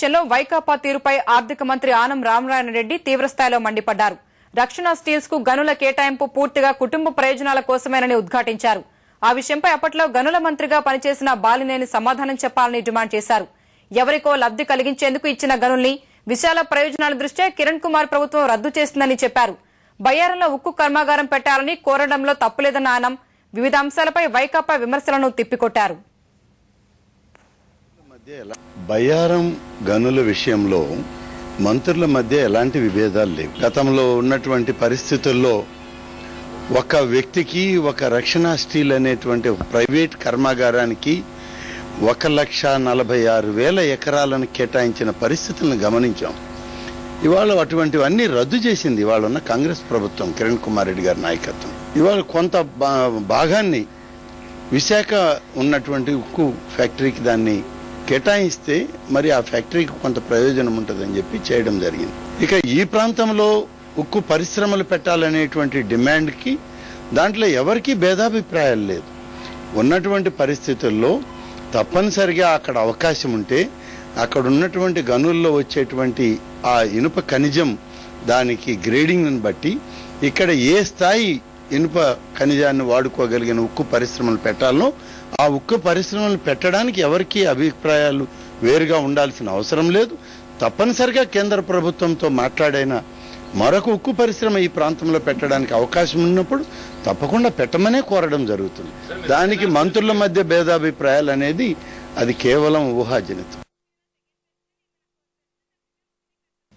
విషయంలో వైకాపా తీరుపై ఆర్థిక మంత్రి ఆనం రామనారాయణ రెడ్డి తీవ్రస్థాయిలో మండిపడ్డారు. రక్షణ స్టీల్స్ కు గనుల కేటాయింపు పూర్తిగా కుటుంబ ప్రయోజనాల కోసమేనని ఉద్ఘాటించారు. ఆ విషయంపై అప్పట్లో గనుల మంత్రిగా పనిచేసిన బాలినేని సమాధానం చెప్పాలని డిమాండ్ చేశారు. ఎవరికో లబ్ధి కలిగించేందుకు ఇచ్చిన గనుల్ని విశాల ప్రయోజనాల దృష్ట్యా కిరణ్ కుమార్ ప్రభుత్వం రద్దు చేసిందని చెప్పారు. బయ్యారంలో ఉక్కు కర్మాగారం పెట్టాలని కోరడంలో తప్పులేదన్న ఆనం వివిధ అంశాలపై వైకాపా విమర్శలను తిప్పికొట్టారు. బయ్యారం గనుల విషయంలో మంత్రుల మధ్య ఎలాంటి విభేదాలు లేవు. గతంలో ఉన్నటువంటి పరిస్థితుల్లో ఒక వ్యక్తికి ఒక రక్షణ స్టీల్ అనేటువంటి ప్రైవేట్ కర్మాగారానికి 1,46,000 ఎకరాలను కేటాయించిన పరిస్థితులను గమనించాం. ఇవాళ అటువంటివన్నీ రద్దు చేసింది ఇవాళ ఉన్న కాంగ్రెస్ ప్రభుత్వం, కిరణ్ కుమార్ రెడ్డి గారి నాయకత్వం. ఇవాళ కొంత భాగాన్ని విశాఖ ఉన్నటువంటి ఉక్కు ఫ్యాక్టరీకి దాన్ని కేటాయిస్తే మరి ఆ ఫ్యాక్టరీకి కొంత ప్రయోజనం ఉంటుందని చెప్పి చేయడం జరిగింది. ఇక ఈ ప్రాంతంలో ఉక్కు పరిశ్రమలు పెట్టాలనేటువంటి డిమాండ్కి దాంట్లో ఎవరికీ భేదాభిప్రాయాలు లేదు. ఉన్నటువంటి పరిస్థితుల్లో తప్పనిసరిగా అక్కడ అవకాశం ఉంటే అక్కడ ఉన్నటువంటి గనుల్లో వచ్చేటువంటి ఆ ఇనుప ఖనిజం దానికి గ్రేడింగ్ని బట్టి ఇక్కడ ఏ స్థాయి ఇనుప ఖనిజాన్ని వాడుకోగలిగిన ఉక్కు పరిశ్రమలు పెట్టాలనో ఆ ఉక్కు పరిశ్రమలు పెట్టడానికి ఎవరికీ అభిప్రాయాలు వేరుగా ఉండాల్సిన అవసరం లేదు. తప్పనిసరిగా కేంద్ర ప్రభుత్వంతో మాట్లాడైన మరొక ఉక్కు పరిశ్రమ ఈ ప్రాంతంలో పెట్టడానికి అవకాశం ఉన్నప్పుడు తప్పకుండా పెట్టమనే కోరడం జరుగుతుంది. దానికి మంత్రుల మధ్య భేదాభిప్రాయాలు అనేది అది కేవలం ఊహాజనితం.